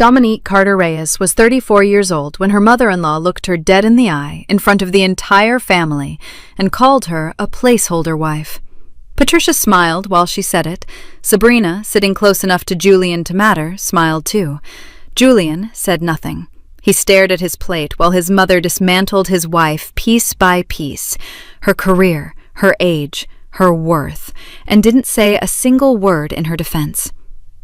Dominique Carter Reyes was 34 years old when her mother-in-law looked her dead in the eye in front of the entire family and called her a placeholder wife. Patricia smiled while she said it. Sabrina, sitting close enough to Julian to matter, smiled too. Julian said nothing. He stared at his plate while his mother dismantled his wife piece by piece, her career, her age, her worth, and didn't say a single word in her defense.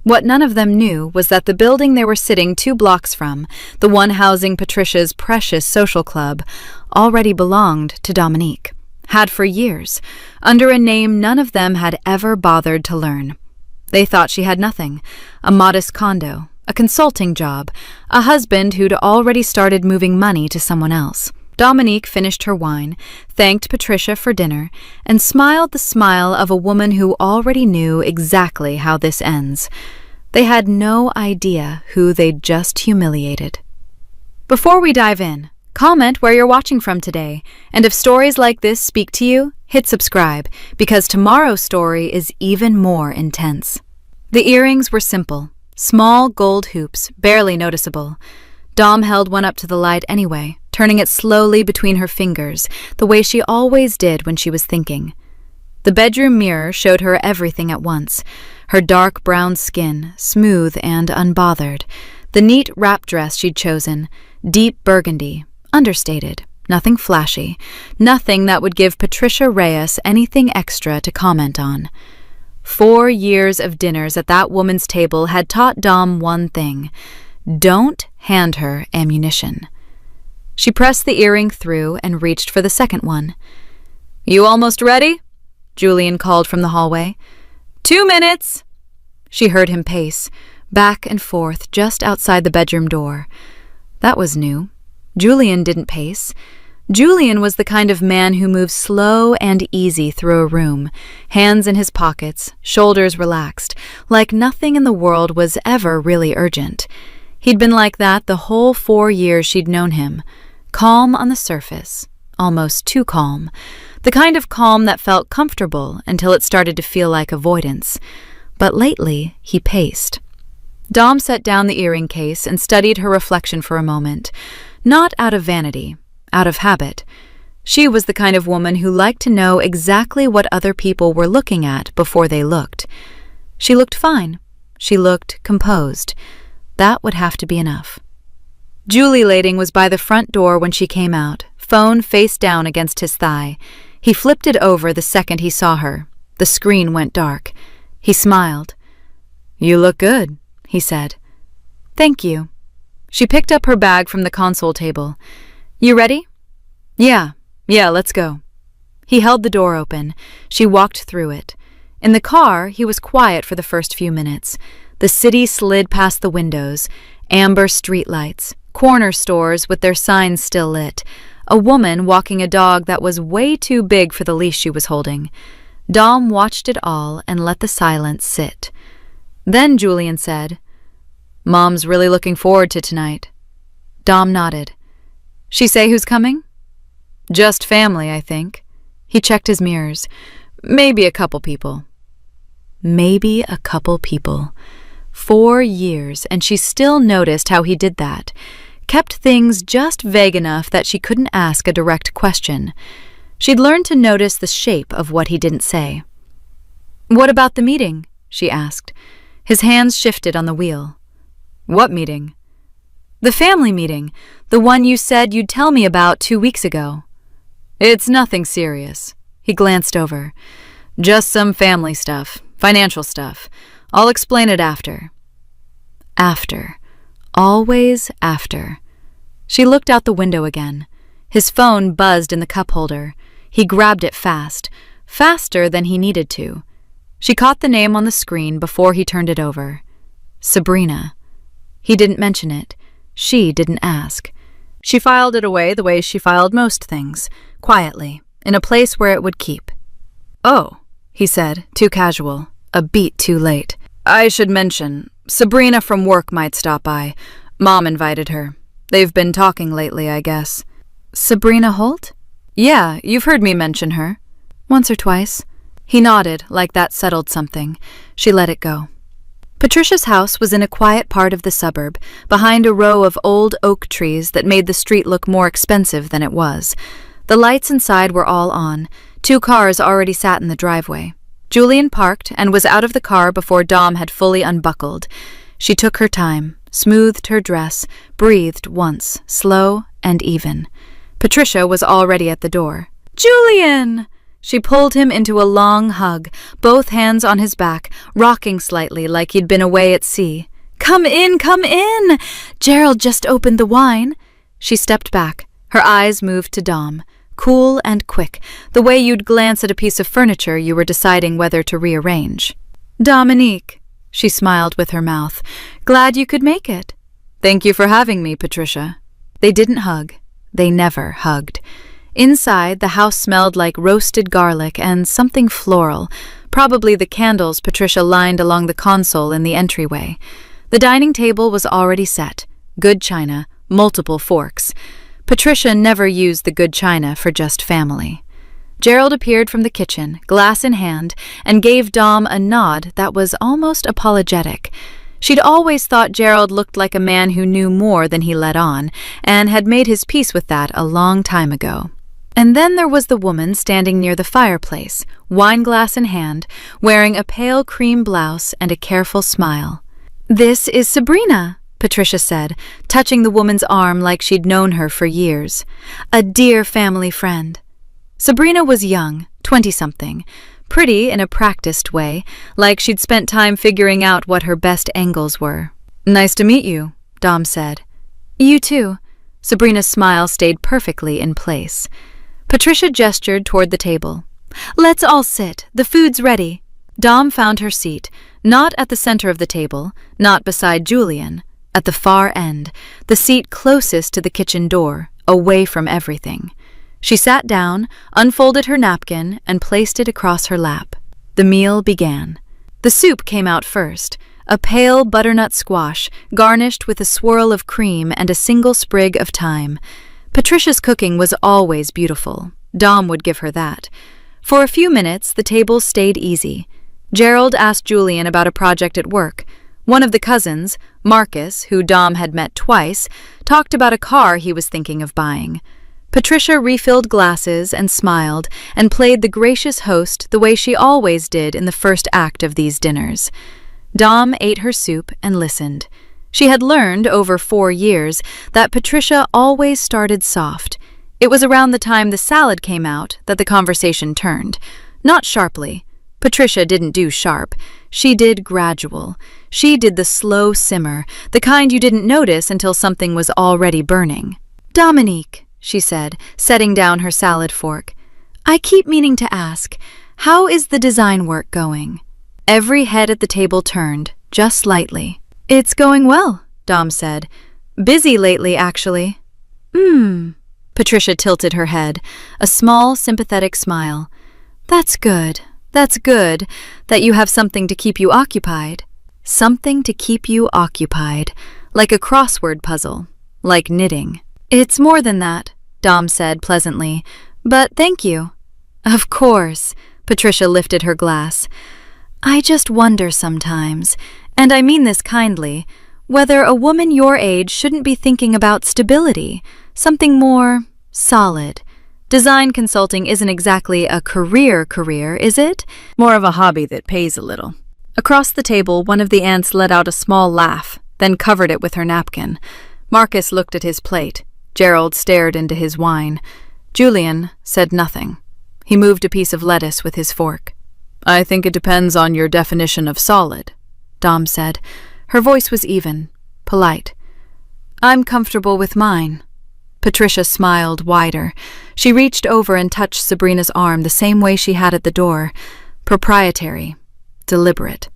What none of them knew was that the building they were sitting 2 blocks from, the one housing Patricia's precious social club, already belonged to Dominique. Had for years, under a name none of them had ever bothered to learn. They thought she had nothing, a modest condo, a consulting job, a husband who'd already started moving money to someone else. Dominique finished her wine, thanked Patricia for dinner, and smiled the smile of a woman who already knew exactly how this ends. They had no idea who they'd just humiliated. Before we dive in, comment where you're watching from today, and if stories like this speak to you, hit subscribe, because tomorrow's story is even more intense. The earrings were simple, small gold hoops, barely noticeable. Dom held one up to the light anyway, turning it slowly between her fingers, the way she always did when she was thinking. The bedroom mirror showed her everything at once. Her dark brown skin, smooth and unbothered. The neat wrap dress she'd chosen, deep burgundy, understated, nothing flashy, nothing that would give Patricia Reyes anything extra to comment on. 4 years of dinners at that woman's table had taught Dom one thing: don't hand her ammunition. She pressed the earring through and reached for the second one. "You almost ready?" Julian called from the hallway. 2 minutes! She heard him pace, back and forth just outside the bedroom door. That was new. Julian didn't pace. Julian was the kind of man who moves slow and easy through a room, hands in his pockets, shoulders relaxed, like nothing in the world was ever really urgent. He'd been like that the whole 4 years she'd known him. Calm on the surface, almost too calm. The kind of calm that felt comfortable until it started to feel like avoidance. But lately, he paced. Dom set down the earring case and studied her reflection for a moment. Not out of vanity, out of habit. She was the kind of woman who liked to know exactly what other people were looking at before they looked. She looked fine. She looked composed. That would have to be enough. Julie Lading was by the front door when she came out, phone face down against his thigh. He flipped it over the second he saw her. The screen went dark. He smiled. "You look good," he said. "Thank you." She picked up her bag from the console table. "You ready?" Yeah, let's go." He held the door open. She walked through it. In the car, he was quiet for the first few minutes. The city slid past the windows, amber streetlights, corner stores with their signs still lit, a woman walking a dog that was way too big for the leash she was holding. Dom watched it all and let the silence sit. Then Julian said, "Mom's really looking forward to tonight." Dom nodded. "She say who's coming?" "Just family, I think." He checked his mirrors. "Maybe a couple people." Maybe a couple people. 4 years, and she still noticed how he did that. Kept things just vague enough that she couldn't ask a direct question. She'd learned to notice the shape of what he didn't say. "What about the meeting?" she asked. His hands shifted on the wheel. "What meeting?" "The family meeting, the one you said you'd tell me about 2 weeks ago." "It's nothing serious." He glanced over. "Just some family stuff, financial stuff. I'll explain it after." After. Always after. She looked out the window again. His phone buzzed in the cup holder. He grabbed it fast, faster than he needed to. She caught the name on the screen before he turned it over. Sabrina. He didn't mention it. She didn't ask. She filed it away the way she filed most things, quietly, in a place where it would keep. "Oh," he said, too casual, a beat too late. "I should mention, Sabrina from work might stop by. Mom invited her. They've been talking lately, I guess." "Sabrina Holt?" "Yeah, you've heard me mention her." "Once or twice." He nodded, like that settled something. She let it go. Patricia's house was in a quiet part of the suburb, behind a row of old oak trees that made the street look more expensive than it was. The lights inside were all on. 2 cars already sat in the driveway. Julian parked and was out of the car before Dom had fully unbuckled. She took her time, smoothed her dress, breathed once, slow and even. Patricia was already at the door. "Julian!" She pulled him into a long hug, both hands on his back, rocking slightly like he'd been away at sea. Come in, come in! Gerald just opened the wine." She stepped back. Her eyes moved to Dom, cool and quick, the way you'd glance at a piece of furniture you were deciding whether to rearrange. "Dominique," she smiled with her mouth. "Glad you could make it." "Thank you for having me, Patricia." They didn't hug. They never hugged. Inside, the house smelled like roasted garlic and something floral, probably the candles Patricia lined along the console in the entryway. The dining table was already set. Good china, multiple forks. Patricia never used the good china for just family. Gerald appeared from the kitchen, glass in hand, and gave Dom a nod that was almost apologetic. She'd always thought Gerald looked like a man who knew more than he let on, and had made his peace with that a long time ago. And then there was the woman standing near the fireplace, wineglass in hand, wearing a pale cream blouse and a careful smile. "This is Sabrina," Patricia said, touching the woman's arm like she'd known her for years. "A dear family friend." Sabrina was young, 20-something, pretty in a practiced way, like she'd spent time figuring out what her best angles were. "Nice to meet you," Dom said. "You too." Sabrina's smile stayed perfectly in place. Patricia gestured toward the table. "Let's all sit. The food's ready." Dom found her seat, not at the center of the table, not beside Julian, at the far end, the seat closest to the kitchen door, away from everything. She sat down, unfolded her napkin, and placed it across her lap. The meal began. The soup came out first, a pale butternut squash, garnished with a swirl of cream and a single sprig of thyme. Patricia's cooking was always beautiful. Dom would give her that. For a few minutes, the table stayed easy. Gerald asked Julian about a project at work. One of the cousins, Marcus, who Dom had met twice, talked about a car he was thinking of buying. Patricia refilled glasses and smiled and played the gracious host the way she always did in the first act of these dinners. Dom ate her soup and listened. She had learned over 4 years that Patricia always started soft. It was around the time the salad came out that the conversation turned. Not sharply. Patricia didn't do sharp. She did gradual. She did the slow simmer, the kind you didn't notice until something was already burning. "Dominique," she said, setting down her salad fork, "I keep meaning to ask, how is the design work going?" Every head at the table turned, just slightly. "It's going well," Dom said. "Busy lately, actually." Patricia tilted her head, a small, sympathetic smile. "That's good. That's good, that you have something to keep you occupied." Something to keep you occupied, like a crossword puzzle, like knitting. "It's more than that," Dom said pleasantly, "but thank you." "Of course," Patricia lifted her glass. "I just wonder sometimes, and I mean this kindly, whether a woman your age shouldn't be thinking about stability, something more solid. Design consulting isn't exactly a career, is it? More of a hobby that pays a little." Across the table, one of the aunts let out a small laugh, then covered it with her napkin. Marcus looked at his plate. Gerald stared into his wine. Julian said nothing. He moved a piece of lettuce with his fork. "I think it depends on your definition of solid," Dom said. Her voice was even, polite. "I'm comfortable with mine." Patricia smiled wider. She reached over and touched Sabrina's arm the same way she had at the door. Proprietary. Deliberate.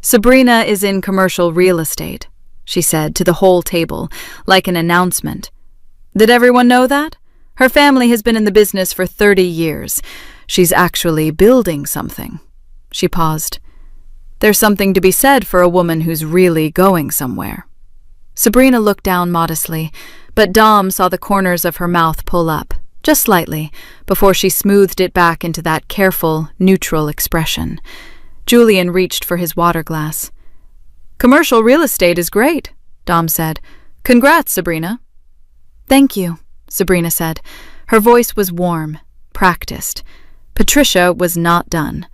"Sabrina is in commercial real estate," she said to the whole table, like an announcement. "Did everyone know that? Her family has been in the business for 30 years. She's actually building something." She paused. "There's something to be said for a woman who's really going somewhere." Sabrina looked down modestly, but Dom saw the corners of her mouth pull up, just slightly, before she smoothed it back into that careful, neutral expression. Julian reached for his water glass. Commercial real estate is great, Dom said. Congrats, Sabrina. Thank you, Sabrina said. Her voice was warm, practiced. Patricia was not done.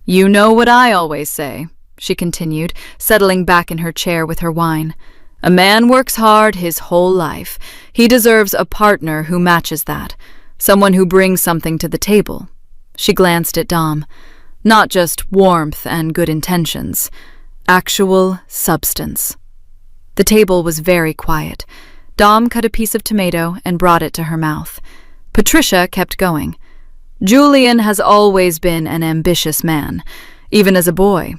You know what I always say, she continued, settling back in her chair with her wine. A man works hard his whole life. He deserves a partner who matches that, someone who brings something to the table. She glanced at Dom. Not just warmth and good intentions. Actual substance. The table was very quiet. Dom cut a piece of tomato and brought it to her mouth. Patricia kept going. Julian has always been an ambitious man, even as a boy.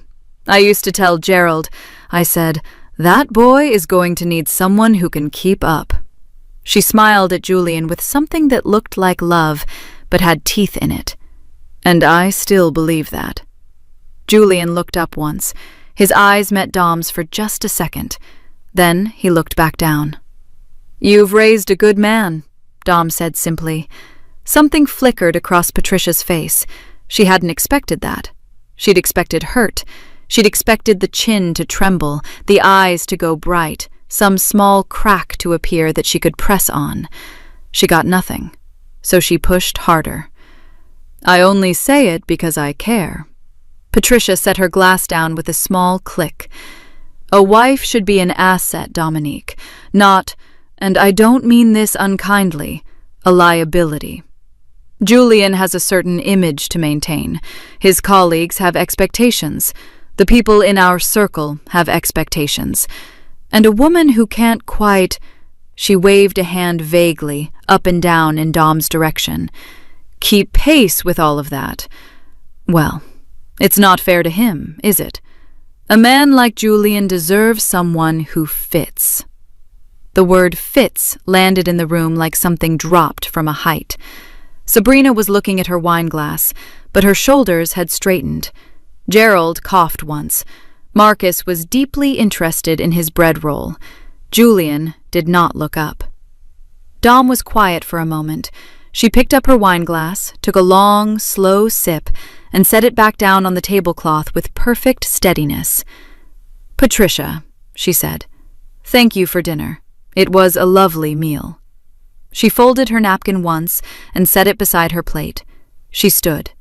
I used to tell Gerald, I said, that boy is going to need someone who can keep up. She smiled at Julian with something that looked like love, but had teeth in it. And I still believe that. Julian looked up once. His eyes met Dom's for just a second. Then he looked back down. You've raised a good man, Dom said simply. Something flickered across Patricia's face. She hadn't expected that. She'd expected hurt. She'd expected the chin to tremble, the eyes to go bright, some small crack to appear that she could press on. She got nothing, so she pushed harder. I only say it because I care. Patricia set her glass down with a small click. A wife should be an asset, Dominique, not, and I don't mean this unkindly, a liability. Julian has a certain image to maintain. His colleagues have expectations. The people in our circle have expectations. And a woman who can't quite— She waved a hand vaguely, up and down in Dom's direction. Keep pace with all of that. Well, it's not fair to him, is it? A man like Julian deserves someone who fits. The word fits landed in the room like something dropped from a height. Sabrina was looking at her wine glass, but her shoulders had straightened. Gerald coughed once. Marcus was deeply interested in his bread roll. Julian did not look up. Dom was quiet for a moment. She picked up her wine glass, took a long, slow sip, and set it back down on the tablecloth with perfect steadiness. Patricia, she said, thank you for dinner. It was a lovely meal. She folded her napkin once and set it beside her plate. She stood.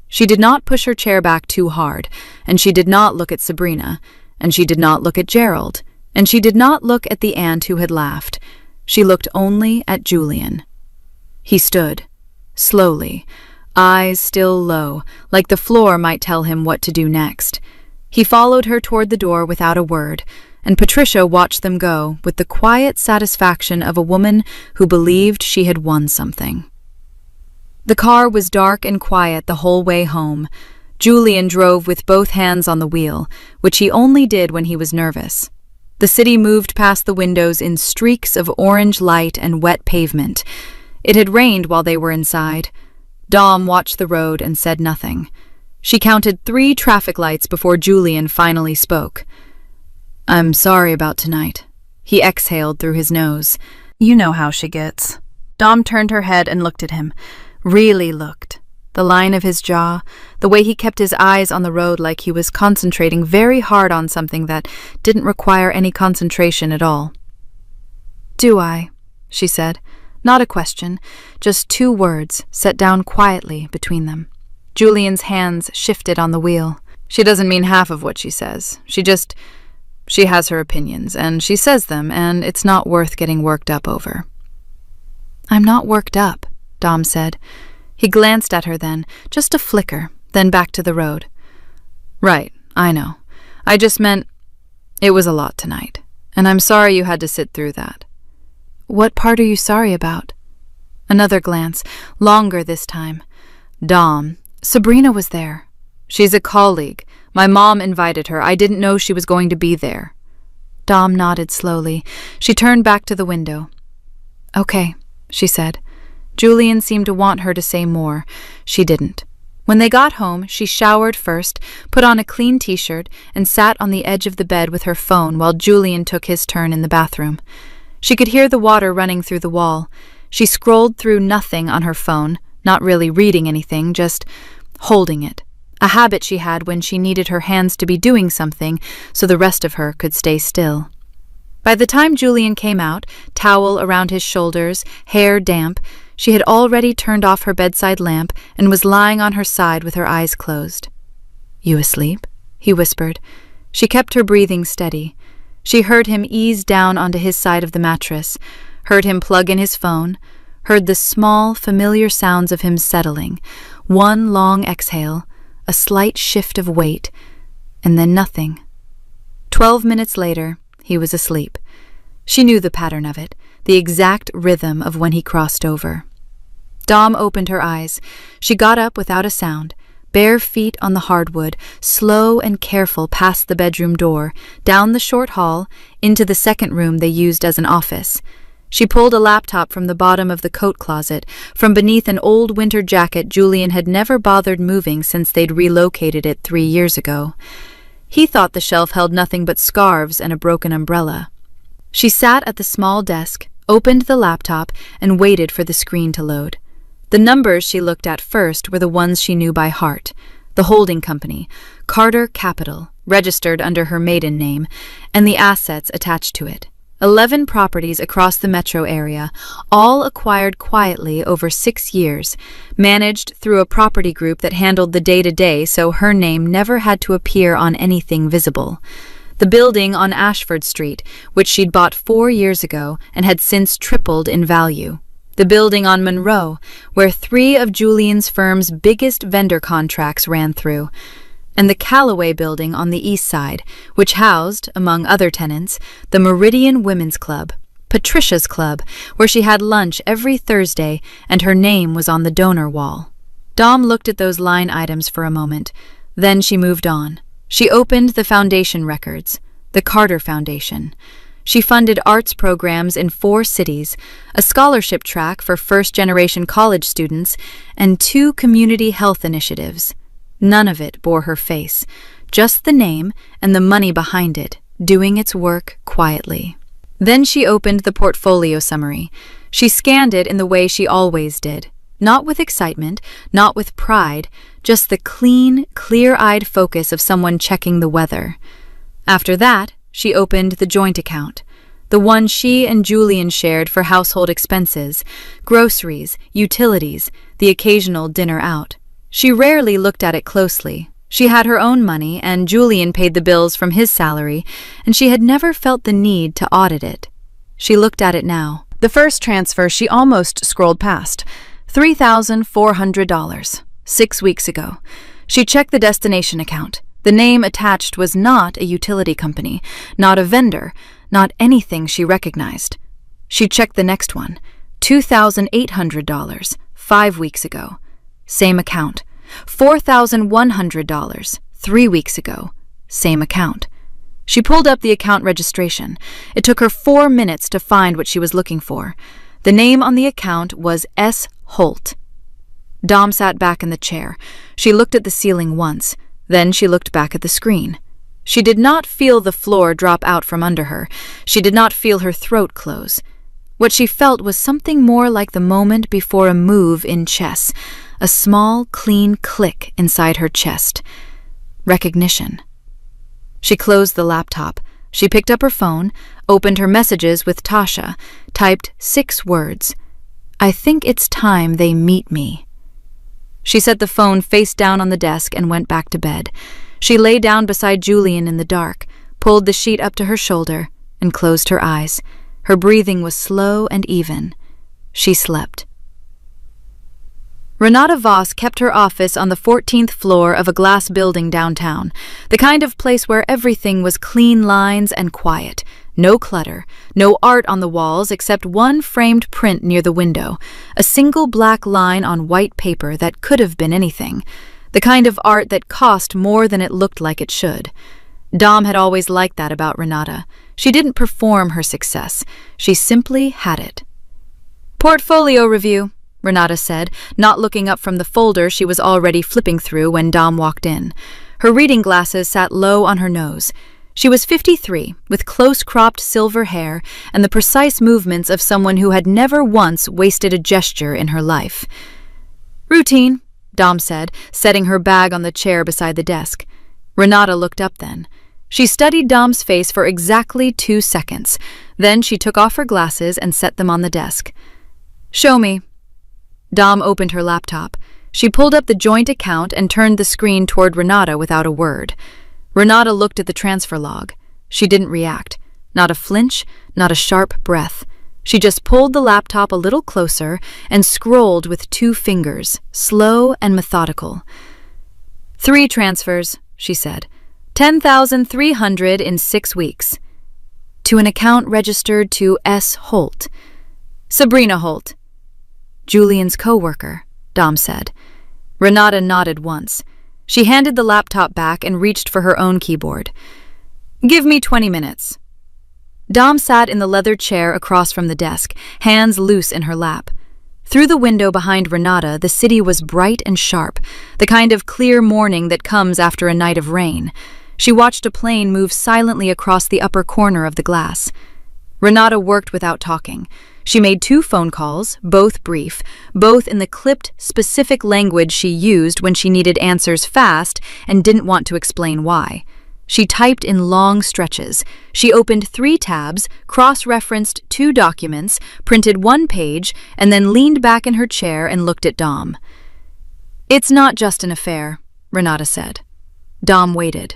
She did not push her chair back too hard, and she did not look at Sabrina, and she did not look at Gerald, and she did not look at the aunt who had laughed. She looked only at Julian. He stood, slowly, eyes still low, like the floor might tell him what to do next. He followed her toward the door without a word, and Patricia watched them go with the quiet satisfaction of a woman who believed she had won something. The car was dark and quiet the whole way home. Julian drove with both hands on the wheel, which he only did when he was nervous. The city moved past the windows in streaks of orange light and wet pavement. It had rained while they were inside. Dom watched the road and said nothing. She counted 3 traffic lights before Julian finally spoke. I'm sorry about tonight. He exhaled through his nose. You know how she gets. Dom turned her head and looked at him. Really looked. The line of his jaw, the way he kept his eyes on the road like he was concentrating very hard on something that didn't require any concentration at all. Do I? She said. Not a question, just 2 words set down quietly between them. Julian's hands shifted on the wheel. She doesn't mean half of what she says. She has her opinions, and she says them, and it's not worth getting worked up over. I'm not worked up, Dom said. He glanced at her then, just a flicker, then back to the road. Right, I know. I just meant it was a lot tonight, and I'm sorry you had to sit through that. What part are you sorry about? Another glance, longer this time. Dom, Sabrina was there. She's a colleague. My mom invited her. I didn't know she was going to be there. Dom nodded slowly. She turned back to the window. Okay, she said. Julian seemed to want her to say more. She didn't. When they got home, she showered first, put on a clean t-shirt, and sat on the edge of the bed with her phone while Julian took his turn in the bathroom. She could hear the water running through the wall. She scrolled through nothing on her phone, not really reading anything, just holding it. a habit she had when she needed her hands to be doing something so the rest of her could stay still. By the time Julian came out, towel around his shoulders, hair damp, she had already turned off her bedside lamp and was lying on her side with her eyes closed. "You asleep?" he whispered. She kept her breathing steady. She heard him ease down onto his side of the mattress, heard him plug in his phone, heard the small, familiar sounds of him settling, one long exhale, a slight shift of weight, and then nothing. 12 minutes later, he was asleep. She knew the pattern of it, the exact rhythm of when he crossed over. Dom opened her eyes. She got up without a sound, bare feet on the hardwood, slow and careful past the bedroom door, down the short hall, into the second room they used as an office. She pulled a laptop from the bottom of the coat closet, from beneath an old winter jacket Julian had never bothered moving since they'd relocated it 3 years ago. He thought the shelf held nothing but scarves and a broken umbrella. She sat at the small desk, opened the laptop, and waited for the screen to load. The numbers she looked at first were the ones she knew by heart. The holding company, Carter Capital, registered under her maiden name, and the assets attached to it. 11 properties across the metro area, all acquired quietly over 6 years, managed through a property group that handled the day-to-day so her name never had to appear on anything visible. The building on Ashford Street, which she'd bought 4 years ago and had since tripled in value. The building on Monroe, where 3 of Julian's firm's biggest vendor contracts ran through, and the Callaway building on the east side, which housed, among other tenants, the Meridian Women's Club, Patricia's Club, where she had lunch every Thursday and her name was on the donor wall. Dom looked at those line items for a moment. Then she moved on. She opened the foundation records, the Carter Foundation. She funded arts programs in 4 cities, a scholarship track for first-generation college students, and 2 community health initiatives. None of it bore her face, just the name and the money behind it, doing its work quietly. Then she opened the portfolio summary. She scanned it in the way she always did, not with excitement, not with pride, just the clean, clear-eyed focus of someone checking the weather. After that, she opened the joint account, the one she and Julian shared for household expenses, groceries, utilities, the occasional dinner out. She rarely looked at it closely. She had her own money, and Julian paid the bills from his salary, and she had never felt the need to audit it. She looked at it now. The first transfer she almost scrolled past, $3,400, 6 weeks ago. She checked the destination account. The name attached was not a utility company, not a vendor, not anything she recognized. She checked the next one, $2,800, 5 weeks ago. Same account. $4,100, 3 weeks ago. Same account. She pulled up the account registration. It took her 4 minutes to find what she was looking for. The name on the account was S. Holt. Dom sat back in the chair. She looked at the ceiling once. Then she looked back at the screen. She did not feel the floor drop out from under her. She did not feel her throat close. What she felt was something more like the moment before a move in chess, a small, clean click inside her chest. Recognition. She closed the laptop. She picked up her phone, opened her messages with Tasha, typed 6 words. "I think it's time they meet me." She set the phone face down on the desk and went back to bed. She lay down beside Julian in the dark, pulled the sheet up to her shoulder, and closed her eyes. Her breathing was slow and even. She slept. Renata Voss kept her office on the 14th floor of a glass building downtown, the kind of place where everything was clean lines and quiet. No clutter, no art on the walls except one framed print near the window, a single black line on white paper that could have been anything, the kind of art that cost more than it looked like it should. Dom had always liked that about Renata. She didn't perform her success. She simply had it. "Portfolio review," Renata said, not looking up from the folder she was already flipping through when Dom walked in. Her reading glasses sat low on her nose. She was 53, with close-cropped silver hair and the precise movements of someone who had never once wasted a gesture in her life. "Routine," Dom said, setting her bag on the chair beside the desk. Renata looked up then. She studied Dom's face for exactly 2 seconds. Then she took off her glasses and set them on the desk. "Show me." Dom opened her laptop. She pulled up the joint account and turned the screen toward Renata without a word. Renata looked at the transfer log. She didn't react. Not a flinch, not a sharp breath. She just pulled the laptop a little closer and scrolled with 2 fingers, slow and methodical. "3 transfers," she said. 10,300 in 6 weeks. To an account registered to S. Holt. Sabrina Holt. Julian's co-worker, Dom said. Renata nodded once. She handed the laptop back and reached for her own keyboard. "Give me 20 minutes. Dom sat in the leather chair across from the desk, hands loose in her lap. Through the window behind Renata, the city was bright and sharp, the kind of clear morning that comes after a night of rain. She watched a plane move silently across the upper corner of the glass. Renata worked without talking. She made 2 phone calls, both brief, both in the clipped, specific language she used when she needed answers fast and didn't want to explain why. She typed in long stretches. She opened 3 tabs, cross-referenced 2 documents, printed 1 page, and then leaned back in her chair and looked at Dom. "It's not just an affair," Renata said. Dom waited.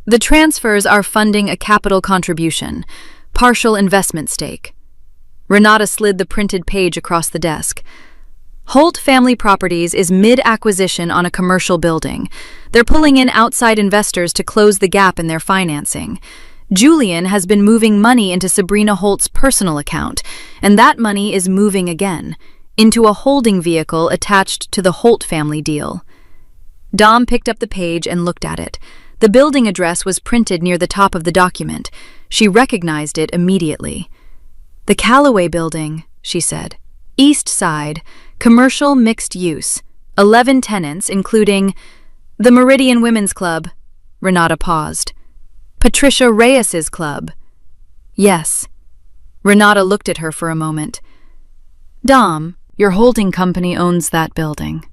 "The transfers are funding a capital contribution, partial investment stake." Renata slid the printed page across the desk. "Holt Family Properties is mid-acquisition on a commercial building. They're pulling in outside investors to close the gap in their financing. Julian has been moving money into Sabrina Holt's personal account, and that money is moving again, into a holding vehicle attached to the Holt family deal." Dom picked up the page and looked at it. The building address was printed near the top of the document. She recognized it immediately. "The Callaway Building," she said. "East Side, commercial mixed use, 11 tenants, including the Meridian Women's Club." Renata paused. "Patricia Reyes's club." "Yes." Renata looked at her for a moment. "Dom, your holding company owns that building.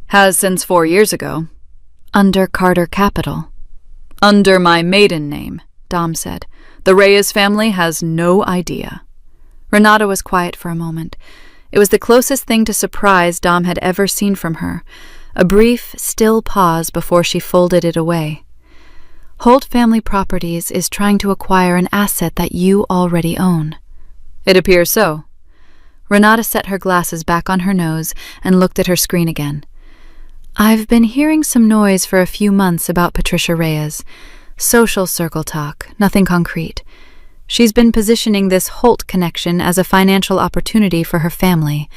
Has since 4 years ago. Under Carter Capital." "Under my maiden name," Dom said. "The Reyes family has no idea." Renata was quiet for a moment. It was the closest thing to surprise Dom had ever seen from her. A brief, still pause before she folded it away. "Holt Family Properties is trying to acquire an asset that you already own." "It appears so." Renata set her glasses back on her nose and looked at her screen again. "I've been hearing some noise for a few months about Patricia Reyes. Social circle talk, nothing concrete. She's been positioning this Holt connection as a financial opportunity for her family,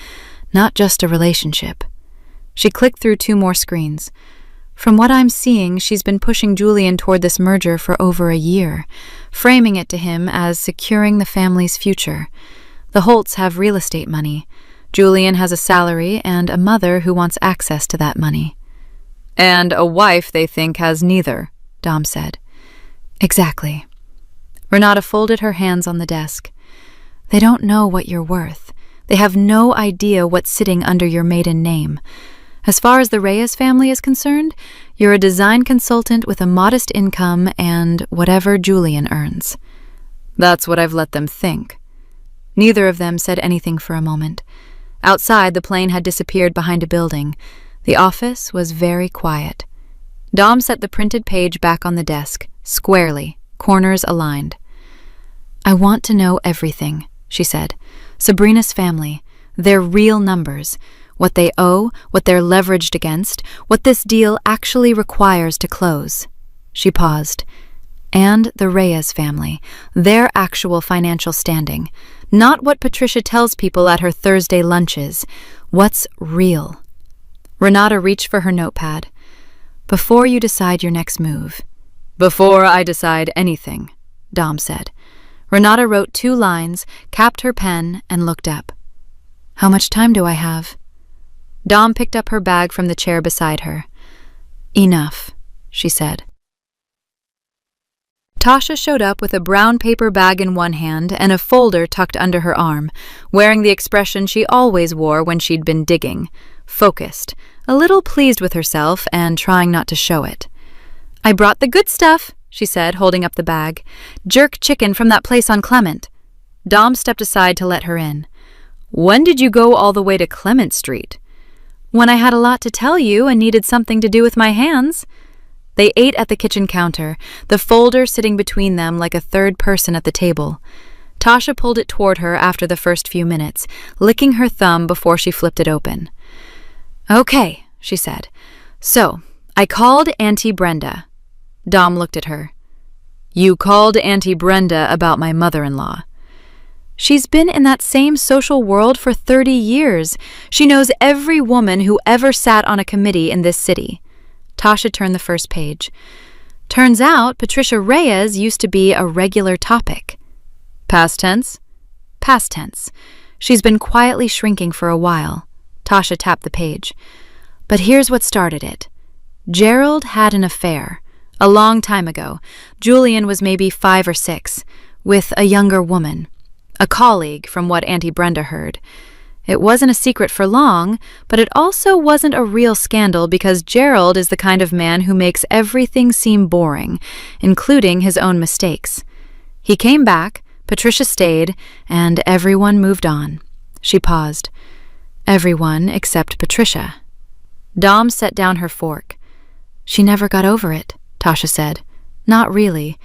not just a relationship." She clicked through 2 more screens. "From what I'm seeing, she's been pushing Julian toward this merger for over a year, framing it to him as securing the family's future. The Holts have real estate money. Julian has a salary and a mother who wants access to that money." "And a wife they think has neither," Dom said. "Exactly." Renata folded her hands on the desk. "They don't know what you're worth. They have no idea what's sitting under your maiden name. As far as the Reyes family is concerned, you're a design consultant with a modest income and whatever Julian earns." "That's what I've let them think." Neither of them said anything for a moment. Outside, the plane had disappeared behind a building. The office was very quiet. Dom set the printed page back on the desk, squarely, corners aligned. "I want to know everything," she said. "Sabrina's family, their real numbers, what they owe, what they're leveraged against, what this deal actually requires to close." She paused. "And the Reyes family, their actual financial standing, not what Patricia tells people at her Thursday lunches, what's real." Renata reached for her notepad. "Before you decide your next move." "Before I decide anything," Dom said. Renata wrote 2 lines, capped her pen, and looked up. "How much time do I have?" Dom picked up her bag from the chair beside her. "Enough," she said. Tasha showed up with a brown paper bag in one hand and a folder tucked under her arm, wearing the expression she always wore when she'd been digging. focused, a little pleased with herself and trying not to show it. "I brought the good stuff," she said, holding up the bag. "Jerk chicken from that place on Clement." Dom stepped aside to let her in. "When did you go all the way to Clement Street?" "When I had a lot to tell you and needed something to do with my hands." They ate at the kitchen counter, the folder sitting between them like a third person at the table. Tasha pulled it toward her after the first few minutes, licking her thumb before she flipped it open. "Okay," she said. "So, I called Auntie Brenda." Dom looked at her. "You called Auntie Brenda about my mother-in-law." "She's been in that same social world for 30 years. She knows every woman who ever sat on a committee in this city." Tasha turned the first page. "Turns out Patricia Reyes used to be a regular topic." "Past tense?" "Past tense. She's been quietly shrinking for a while." Tasha tapped the page. "But here's what started it. Gerald had an affair. A long time ago. Julian was maybe 5 or 6, with a younger woman. A colleague, from what Auntie Brenda heard. It wasn't a secret for long, but it also wasn't a real scandal because Gerald is the kind of man who makes everything seem boring, including his own mistakes. He came back, Patricia stayed, and everyone moved on." She paused. "Everyone except Patricia." Dom set down her fork. "She never got over it," Tasha said. "Not really.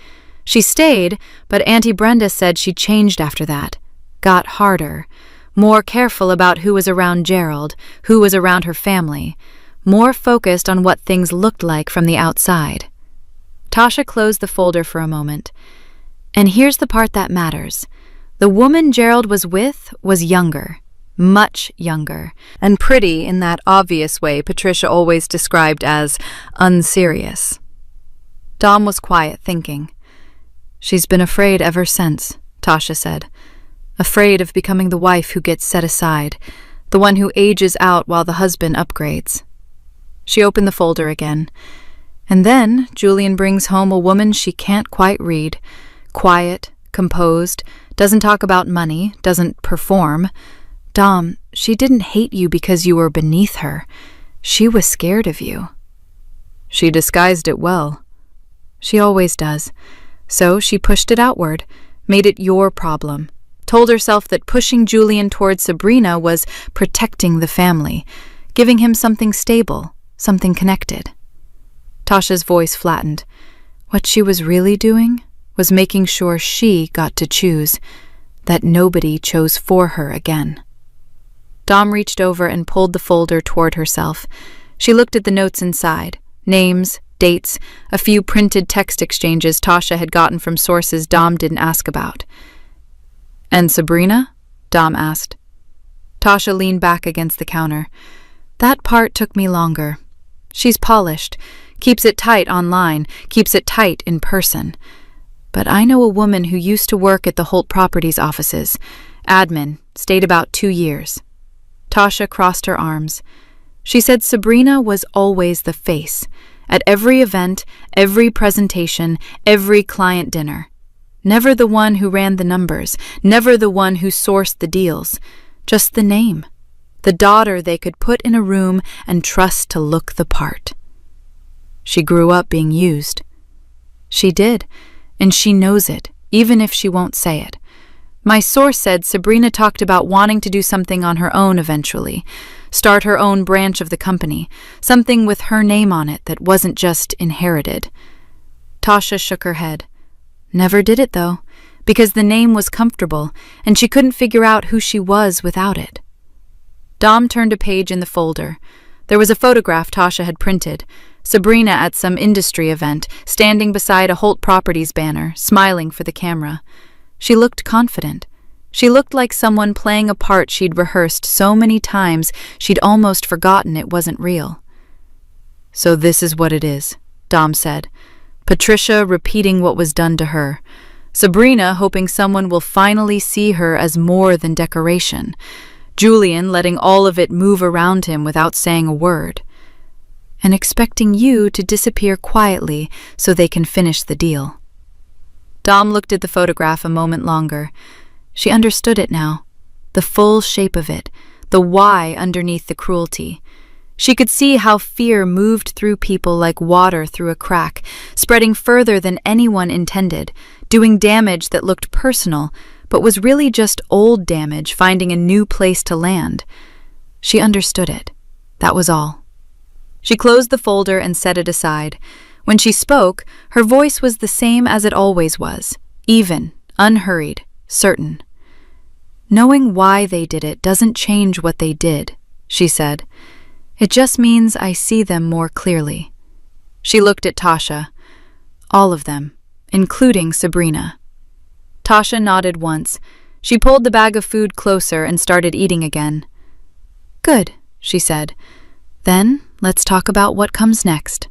She stayed, but Auntie Brenda said she changed after that. Got harder. More careful about who was around Gerald, who was around her family. More focused on what things looked like from the outside." Tasha closed the folder for a moment. "And here's the part that matters. The woman Gerald was with was younger. Much younger. And pretty in that obvious way Patricia always described as unserious." Dom was quiet, thinking. "She's been afraid ever since," Tasha said. "Afraid of becoming the wife who gets set aside, the one who ages out while the husband upgrades." She opened the folder again. "And then Julian brings home a woman she can't quite read. Quiet, composed, doesn't talk about money, doesn't perform. Dom, she didn't hate you because you were beneath her. She was scared of you." "She disguised it well." "She always does. So she pushed it outward, made it your problem. Told herself that pushing Julian towards Sabrina was protecting the family, giving him something stable, something connected." Tasha's voice flattened. What she was really doing was making sure she got to choose, that nobody chose for her again. Dom reached over and pulled the folder toward herself. She looked at the notes inside, names, dates, a few printed text exchanges Tasha had gotten from sources Dom didn't ask about. "And Sabrina?" Dom asked. Tasha leaned back against the counter. "That part took me longer. She's polished, keeps it tight online, keeps it tight in person. But I know a woman who used to work at the Holt Properties offices. Admin, stayed about 2 years. Tasha crossed her arms. She said Sabrina was always the face. At every event, every presentation, every client dinner. Never the one who ran the numbers, never the one who sourced the deals. Just the name. The daughter they could put in a room and trust to look the part. She grew up being used. She did, and she knows it, even if she won't say it. My source said Sabrina talked about wanting to do something on her own eventually, start her own branch of the company, something with her name on it that wasn't just inherited. Tasha shook her head. Never did it, though, because the name was comfortable, and she couldn't figure out who she was without it. Dom turned a page in the folder. There was a photograph Tasha had printed, Sabrina at some industry event, standing beside a Holt Properties banner, smiling for the camera. She looked confident. She looked like someone playing a part she'd rehearsed so many times she'd almost forgotten it wasn't real. "So this is what it is," Dom said. "Patricia repeating what was done to her. Sabrina hoping someone will finally see her as more than decoration. Julian letting all of it move around him without saying a word. And expecting you to disappear quietly so they can finish the deal." Dom looked at the photograph a moment longer. She understood it now. The full shape of it, the why underneath the cruelty. She could see how fear moved through people like water through a crack, spreading further than anyone intended, doing damage that looked personal, but was really just old damage finding a new place to land. She understood it. That was all. She closed the folder and set it aside. When she spoke, her voice was the same as it always was, even, unhurried, certain. "Knowing why they did it doesn't change what they did," she said. "It just means I see them more clearly." She looked at Tasha. All of them, including Sabrina. Tasha nodded once. She pulled the bag of food closer and started eating again. "Good," she said. "Then let's talk about what comes next."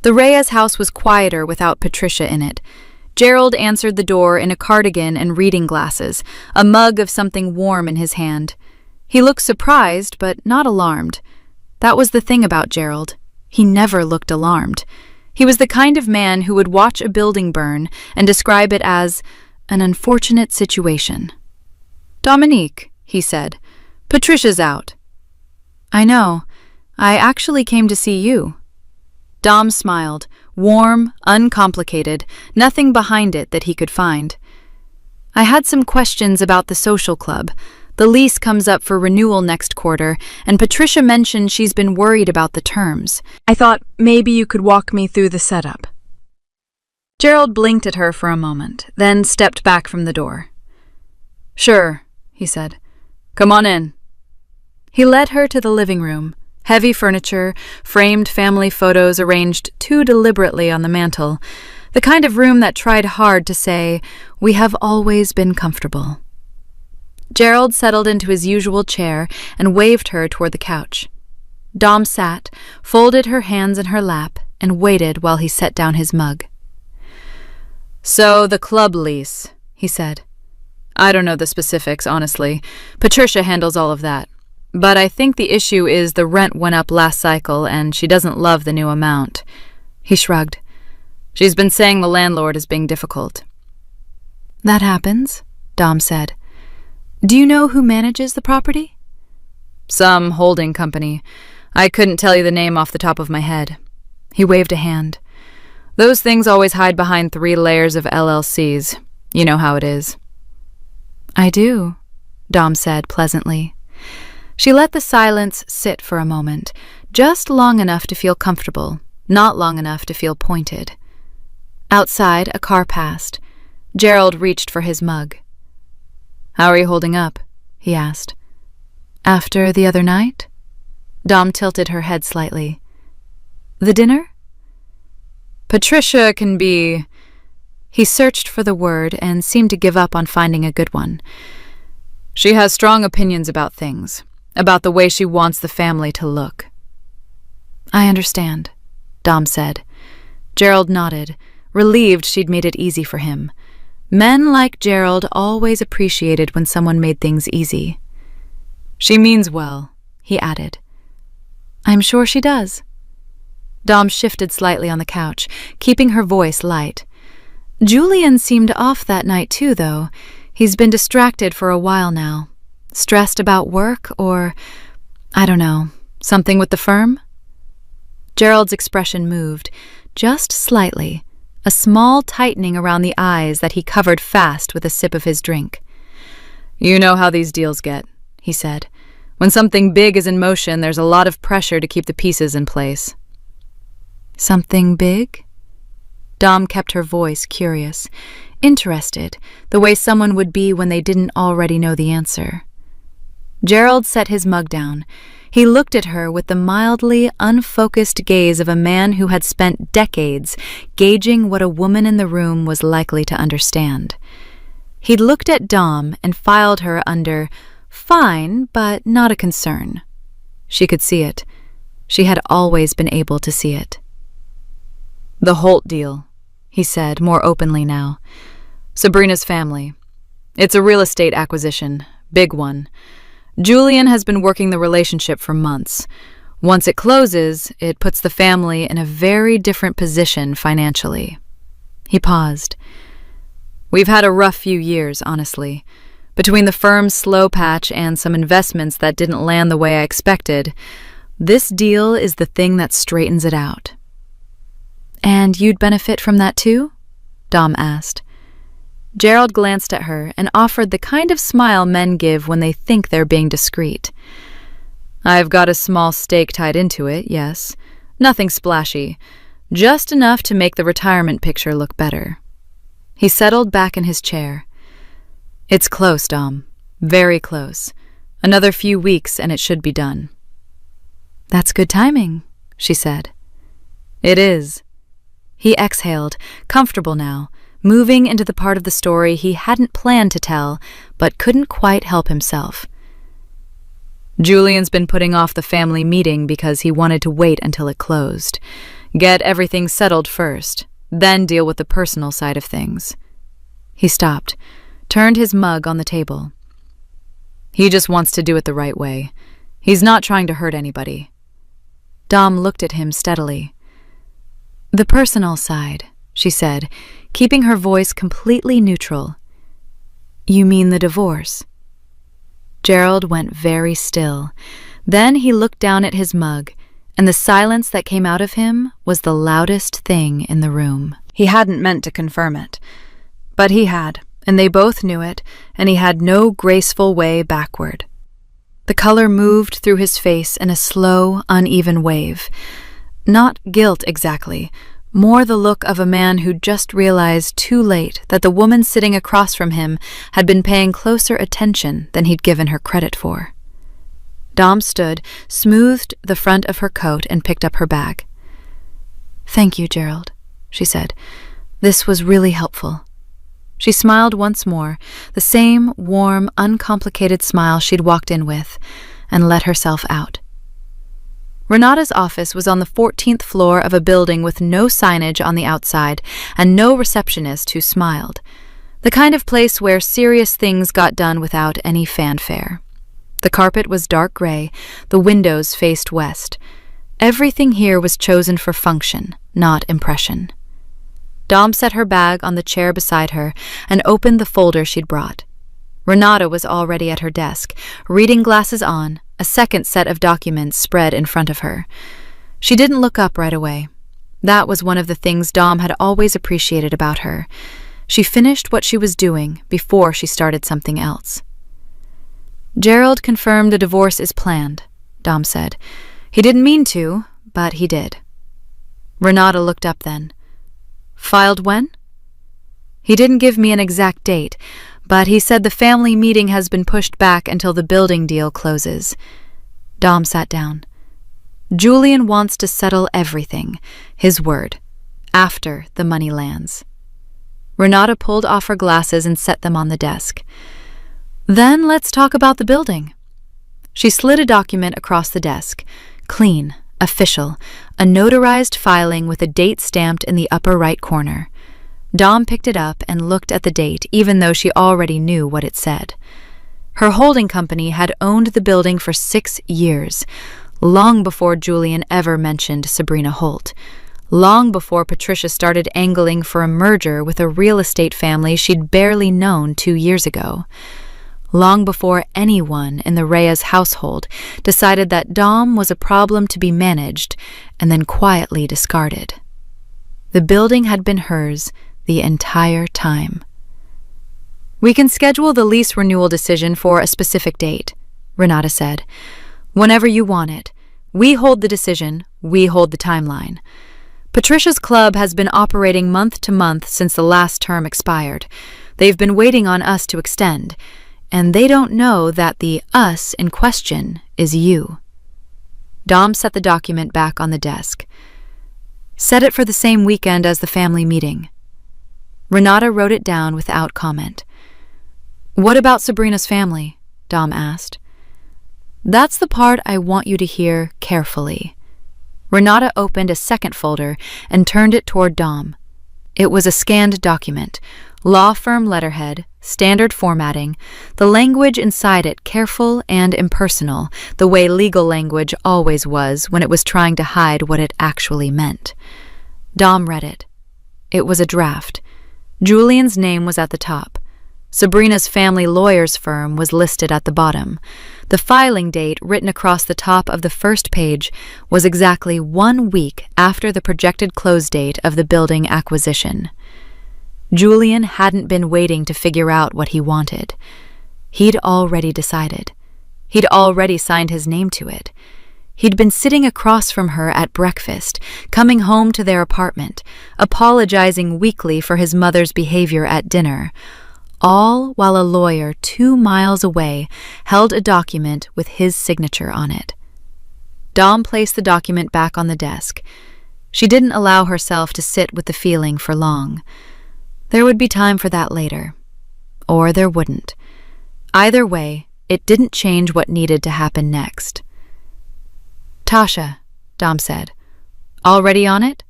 The Reyes house was quieter without Patricia in it. Gerald answered the door in a cardigan and reading glasses, a mug of something warm in his hand. He looked surprised, but not alarmed. That was the thing about Gerald. He never looked alarmed. He was the kind of man who would watch a building burn and describe it as an unfortunate situation. "Dominique," he said, "Patricia's out." "I know. I actually came to see you." Dom smiled, warm, uncomplicated, nothing behind it that he could find. "I had some questions about the social club. The lease comes up for renewal next quarter, and Patricia mentioned she's been worried about the terms. I thought maybe you could walk me through the setup." Gerald blinked at her for a moment, then stepped back from the door. "Sure," he said. "Come on in." He led her to the living room. Heavy furniture, framed family photos arranged too deliberately on the mantel, the kind of room that tried hard to say, "We have always been comfortable." Gerald settled into his usual chair and waved her toward the couch. Dom sat, folded her hands in her lap, and waited while he set down his mug. "So, the club lease," he said. "I don't know the specifics, honestly. Patricia handles all of that. But I think the issue is the rent went up last cycle and she doesn't love the new amount." He shrugged. "She's been saying the landlord is being difficult." "That happens," Dom said. "Do you know who manages the property?" "Some holding company. I couldn't tell you the name off the top of my head." He waved a hand. "Those things always hide behind 3 layers of LLCs. You know how it is." "I do," Dom said pleasantly. She let the silence sit for a moment, just long enough to feel comfortable, not long enough to feel pointed. Outside, a car passed. Gerald reached for his mug. "How are you holding up?" he asked. "After the other night?" Dom tilted her head slightly. "The dinner?" "Patricia can be—" He searched for the word and seemed to give up on finding a good one. "She has strong opinions about things, about the way she wants the family to look." "I understand," Dom said. Gerald nodded, relieved she'd made it easy for him. Men like Gerald always appreciated when someone made things easy. "She means well," he added. "I'm sure she does." Dom shifted slightly on the couch, keeping her voice light. "Julian seemed off that night too, though. He's been distracted for a while now. Stressed about work or, I don't know, something with the firm?" Gerald's expression moved, just slightly, a small tightening around the eyes that he covered fast with a sip of his drink. "You know how these deals get," he said. "When something big is in motion, there's a lot of pressure to keep the pieces in place." "Something big?" Dom kept her voice curious, interested, the way someone would be when they didn't already know the answer. Gerald set his mug down. He looked at her with the mildly unfocused gaze of a man who had spent decades gauging what a woman in the room was likely to understand. He'd looked at Dom and filed her under fine, but not a concern. She could see it. She had always been able to see it. "The Holt deal," he said, more openly now. "Sabrina's family. It's a real estate acquisition, big one. Julian has been working the relationship for months. Once it closes, it puts the family in a very different position financially." He paused. "We've had a rough few years, honestly. Between the firm's slow patch and some investments that didn't land the way I expected, This deal is the thing that straightens it out." "And you'd benefit from that too?" Dom asked. Gerald glanced at her and offered the kind of smile men give when they think they're being discreet. "I've got a small stake tied into it, yes. Nothing splashy. Just enough to make the retirement picture look better." He settled back in his chair. "It's close, Dom. Very close. Another few weeks and it should be done." "That's good timing," she said. "It is." He exhaled, comfortable now, moving into the part of the story he hadn't planned to tell, but couldn't quite help himself. "Julian's been putting off the family meeting because he wanted to wait until it closed. Get everything settled first, then deal with the personal side of things." He stopped, turned his mug on the table. "He just wants to do it the right way. He's not trying to hurt anybody." Dom looked at him steadily. "The personal side," she said, keeping her voice completely neutral. "You mean the divorce?" Gerald went very still. Then he looked down at his mug, and the silence that came out of him was the loudest thing in the room. He hadn't meant to confirm it, but he had, and they both knew it, and he had no graceful way backward. The color moved through his face in a slow, uneven wave. Not guilt exactly, more the look of a man who'd just realized too late that the woman sitting across from him had been paying closer attention than he'd given her credit for. Dom stood, smoothed the front of her coat, and picked up her bag. "Thank you, Gerald," she said. "This was really helpful." She smiled once more, the same warm, uncomplicated smile she'd walked in with, and let herself out. Renata's office was on the 14th floor of a building with no signage on the outside and no receptionist who smiled. The kind of place where serious things got done without any fanfare. The carpet was dark gray, the windows faced west. Everything here was chosen for function, not impression. Dom set her bag on the chair beside her and opened the folder she'd brought. Renata was already at her desk, reading glasses on, a second set of documents spread in front of her. She didn't look up right away. That was one of the things Dom had always appreciated about her. She finished what she was doing before she started something else. "Gerald confirmed a divorce is planned," Dom said. "He didn't mean to, but he did." Renata looked up then. "Filed when?" "He didn't give me an exact date, but he said the family meeting has been pushed back until the building deal closes." Dom sat down. "Julian wants to settle everything, his word, after the money lands." Renata pulled off her glasses and set them on the desk. "Then let's talk about the building." She slid a document across the desk, clean, official, a notarized filing with a date stamped in the upper right corner. Dom picked it up and looked at the date, even though she already knew what it said. Her holding company had owned the building for 6 years, long before Julian ever mentioned Sabrina Holt, long before Patricia started angling for a merger with a real estate family she'd barely known 2 years ago. Long before anyone in the Reyes household decided that Dom was a problem to be managed and then quietly discarded. The building had been hers the entire time. "We can schedule the lease renewal decision for a specific date," Renata said. "Whenever you want it. We hold the decision, we hold the timeline. Patricia's club has been operating month to month since the last term expired. They've been waiting on us to extend, and they don't know that the us in question is you." Dom set the document back on the desk. "Set it for the same weekend as the family meeting." Renata wrote it down without comment. "What about Sabrina's family?" Dom asked. "That's the part I want you to hear carefully." Renata opened a second folder and turned it toward Dom. It was a scanned document, law firm letterhead, standard formatting, the language inside it careful and impersonal, the way legal language always was when it was trying to hide what it actually meant. Dom read it. It was a draft. Julian's name was at the top. Sabrina's family lawyer's firm was listed at the bottom. The filing date, written across the top of the first page, was exactly 1 week after the projected close date of the building acquisition. Julian hadn't been waiting to figure out what he wanted. He'd already decided. He'd already signed his name to it. He'd been sitting across from her at breakfast, coming home to their apartment, apologizing weakly for his mother's behavior at dinner, all while a lawyer 2 miles away held a document with his signature on it. Dom placed the document back on the desk. She didn't allow herself to sit with the feeling for long. There would be time for that later. Or there wouldn't. Either way, it didn't change what needed to happen next. "Tasha," Dom said. "Already on it?"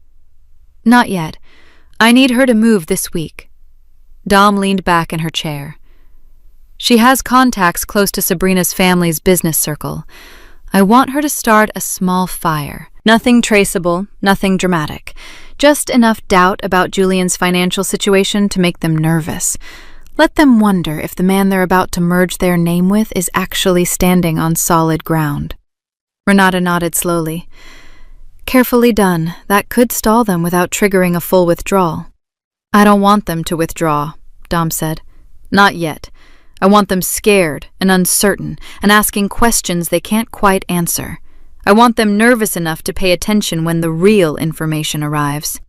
"Not yet. I need her to move this week." Dom leaned back in her chair. "She has contacts close to Sabrina's family's business circle. I want her to start a small fire. Nothing traceable, nothing dramatic. Just enough doubt about Julian's financial situation to make them nervous. Let them wonder if the man they're about to merge their name with is actually standing on solid ground." Renata nodded slowly. "Carefully done. That could stall them without triggering a full withdrawal." "I don't want them to withdraw," Dom said. "Not yet. I want them scared and uncertain and asking questions they can't quite answer. I want them nervous enough to pay attention when the real information arrives."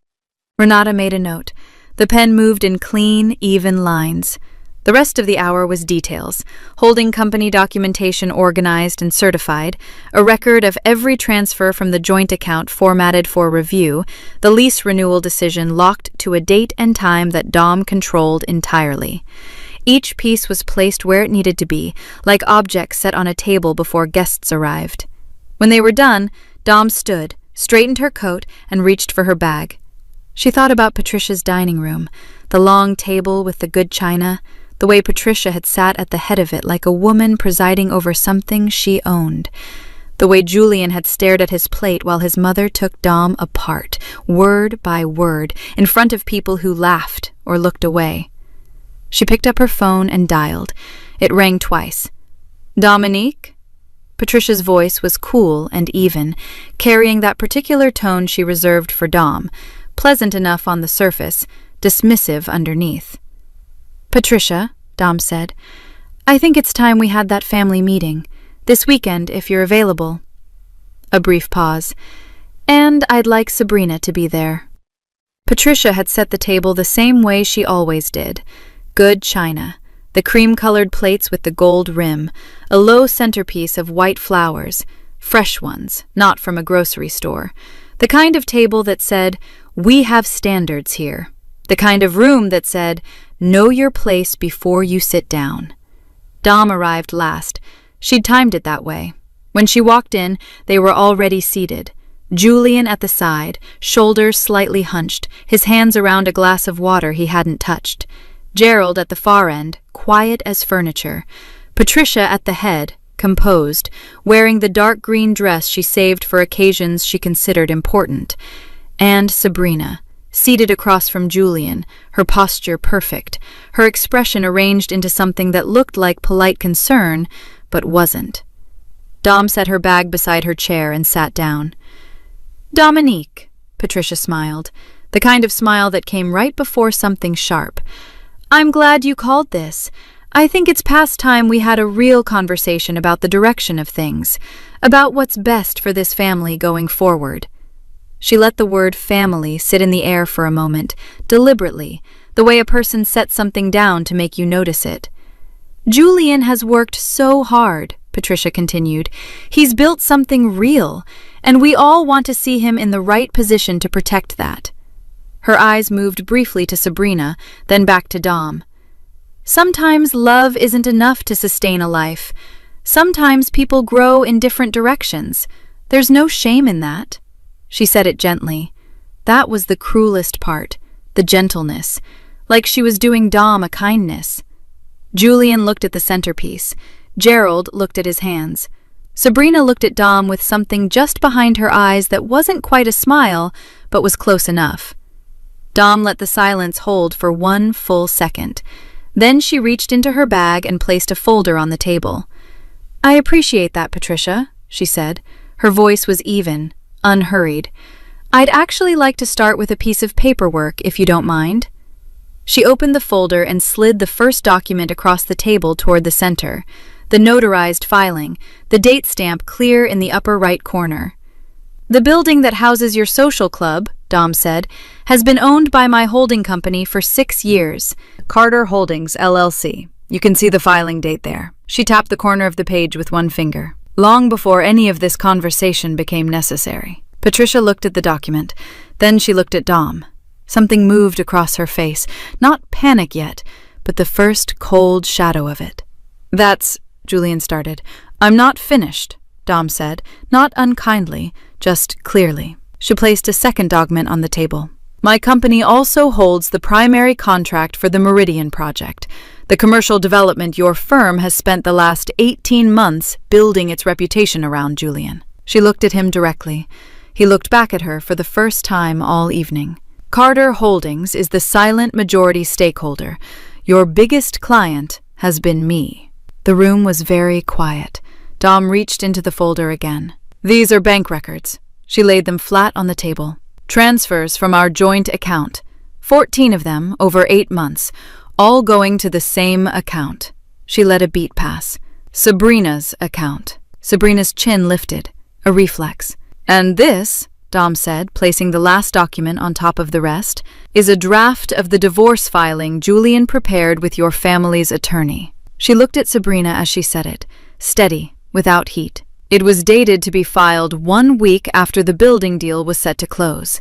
Renata made a note. The pen moved in clean, even lines. The rest of the hour was details, holding company documentation organized and certified, a record of every transfer from the joint account formatted for review, the lease renewal decision locked to a date and time that Dom controlled entirely. Each piece was placed where it needed to be, like objects set on a table before guests arrived. When they were done, Dom stood, straightened her coat, and reached for her bag. She thought about Patricia's dining room, the long table with the good china, the way Patricia had sat at the head of it like a woman presiding over something she owned, the way Julian had stared at his plate while his mother took Dom apart, word by word, in front of people who laughed or looked away. She picked up her phone and dialed. It rang twice. "Dominique?" Patricia's voice was cool and even, carrying that particular tone she reserved for Dom, pleasant enough on the surface, dismissive underneath. "Patricia," Dom said, "I think it's time we had that family meeting. This weekend, if you're available." A brief pause. "And I'd like Sabrina to be there." Patricia had set the table the same way she always did. Good china, the cream-colored plates with the gold rim, a low centerpiece of white flowers, fresh ones, not from a grocery store, the kind of table that said, "We have standards here," the kind of room that said, "Know your place before you sit down." Dom arrived last. She'd timed it that way. When she walked in, they were already seated. Julian at the side, shoulders slightly hunched, his hands around a glass of water he hadn't touched. Gerald at the far end, quiet as furniture. Patricia at the head, composed, wearing the dark green dress she saved for occasions she considered important. And Sabrina, seated across from Julian, her posture perfect, her expression arranged into something that looked like polite concern, but wasn't. Dom set her bag beside her chair and sat down. "Dominique," Patricia smiled, the kind of smile that came right before something sharp. "I'm glad you called this. I think it's past time we had a real conversation about the direction of things, about what's best for this family going forward." She let the word family sit in the air for a moment, deliberately, the way a person sets something down to make you notice it. "Julian has worked so hard," Patricia continued. "He's built something real, and we all want to see him in the right position to protect that." Her eyes moved briefly to Sabrina, then back to Dom. "Sometimes love isn't enough to sustain a life. Sometimes people grow in different directions. There's no shame in that." She said it gently. That was the cruelest part, the gentleness, like she was doing Dom a kindness. Julian looked at the centerpiece. Gerald looked at his hands. Sabrina looked at Dom with something just behind her eyes that wasn't quite a smile, but was close enough. Dom let the silence hold for 1 full second. Then she reached into her bag and placed a folder on the table. "I appreciate that, Patricia," she said. Her voice was even, unhurried. "I'd actually like to start with a piece of paperwork, if you don't mind." She opened the folder and slid the first document across the table toward the center, the notarized filing, the date stamp clear in the upper right corner. "The building that houses your social club," Dom said, "has been owned by my holding company for 6 years. Carter Holdings, LLC. You can see the filing date there." She tapped the corner of the page with one finger. Long before any of this conversation became necessary. Patricia looked at the document. Then she looked at Dom. Something moved across her face, not panic yet, but the first cold shadow of it. "That's," Julian started. "I'm not finished," Dom said, not unkindly, just clearly. She placed a second document on the table. "My company also holds the primary contract for the Meridian project, the commercial development your firm has spent the last 18 months building its reputation around, Julian." She looked at him directly. He looked back at her for the first time all evening. "Carter Holdings is the silent majority stakeholder. Your biggest client has been me." The room was very quiet. Dom reached into the folder again. "These are bank records." She laid them flat on the table. "Transfers from our joint account. 14 of them over 8 months, all going to the same account." She let a beat pass. "Sabrina's account." Sabrina's chin lifted, a reflex. "And this," Dom said, placing the last document on top of the rest, "is a draft of the divorce filing Julian prepared with your family's attorney." She looked at Sabrina as she said it, steady, without heat. "It was dated to be filed 1 week after the building deal was set to close,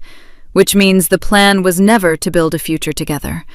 which means the plan was never to build a future together.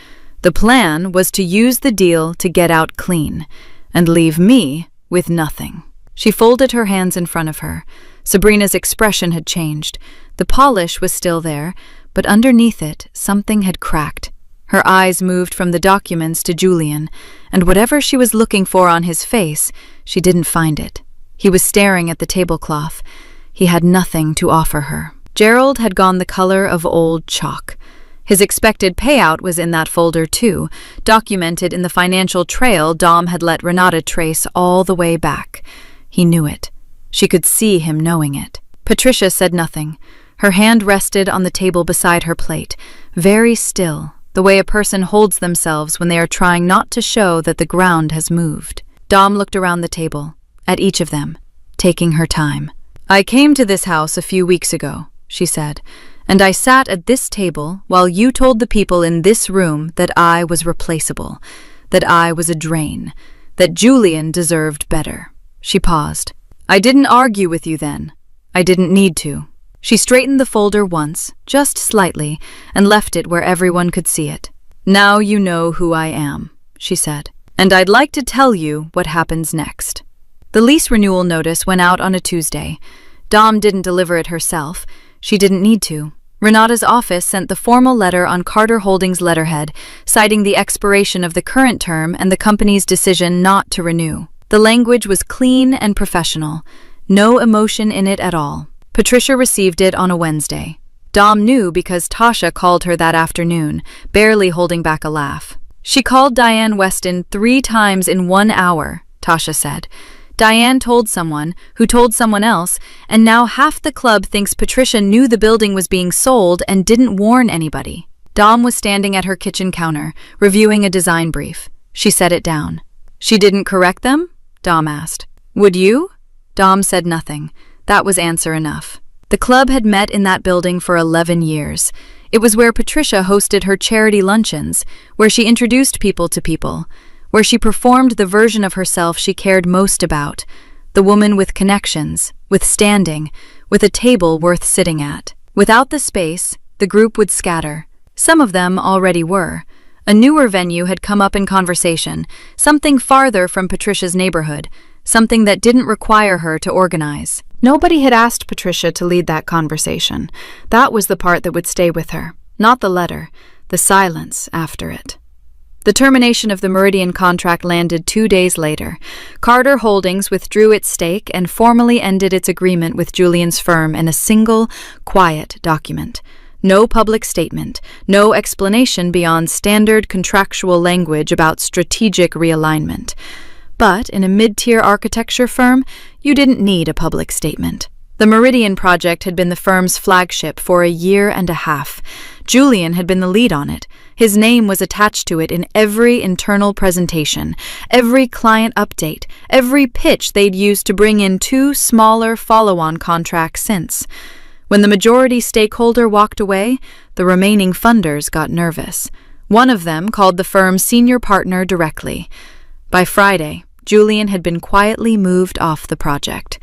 The plan was to use the deal to get out clean and leave me with nothing." She folded her hands in front of her. Sabrina's expression had changed. The polish was still there, but underneath it, something had cracked. Her eyes moved from the documents to Julian, and whatever she was looking for on his face, she didn't find it. He was staring at the tablecloth. He had nothing to offer her. Gerald had gone the color of old chalk. His expected payout was in that folder too, documented in the financial trail Dom had let Renata trace all the way back. He knew it. She could see him knowing it. Patricia said nothing. Her hand rested on the table beside her plate, very still, the way a person holds themselves when they are trying not to show that the ground has moved. Dom looked around the table, at each of them, taking her time. "I came to this house a few weeks ago," she said, "and I sat at this table while you told the people in this room that I was replaceable, that I was a drain, that Julian deserved better." She paused. "I didn't argue with you then. I didn't need to." She straightened the folder once, just slightly, and left it where everyone could see it. "Now you know who I am," she said, "and I'd like to tell you what happens next." The lease renewal notice went out on a Tuesday. Dom didn't deliver it herself. She didn't need to. Renata's office sent the formal letter on Carter Holdings' letterhead, citing the expiration of the current term and the company's decision not to renew. The language was clean and professional, no emotion in it at all. Patricia received it on a Wednesday. Dom knew because Tasha called her that afternoon, barely holding back a laugh. "She called Diane Weston 3 times in 1 hour, Tasha said. Diane told someone, who told someone else, and now half the club thinks Patricia knew the building was being sold and didn't warn anybody. Dom was standing at her kitchen counter, reviewing a design brief. She set it down. "She didn't correct them?" Dom asked. "Would you?" Dom said nothing. That was answer enough. The club had met in that building for 11 years. It was where Patricia hosted her charity luncheons, where she introduced people to people, where she performed the version of herself she cared most about, the woman with connections, with standing, with a table worth sitting at. Without the space, the group would scatter. Some of them already were. A newer venue had come up in conversation, something farther from Patricia's neighborhood, something that didn't require her to organize. Nobody had asked Patricia to lead that conversation. That was the part that would stay with her, not the letter, the silence after it. The termination of the Meridian contract landed 2 days later. Carter Holdings withdrew its stake and formally ended its agreement with Julian's firm in a single, quiet document. No public statement, no explanation beyond standard contractual language about strategic realignment. But in a mid-tier architecture firm, you didn't need a public statement. The Meridian project had been the firm's flagship for a year and a half. Julian had been the lead on it. His name was attached to it in every internal presentation, every client update, every pitch they'd used to bring in 2 smaller follow-on contracts since. When the majority stakeholder walked away, the remaining funders got nervous. One of them called the firm's senior partner directly. By Friday, Julian had been quietly moved off the project.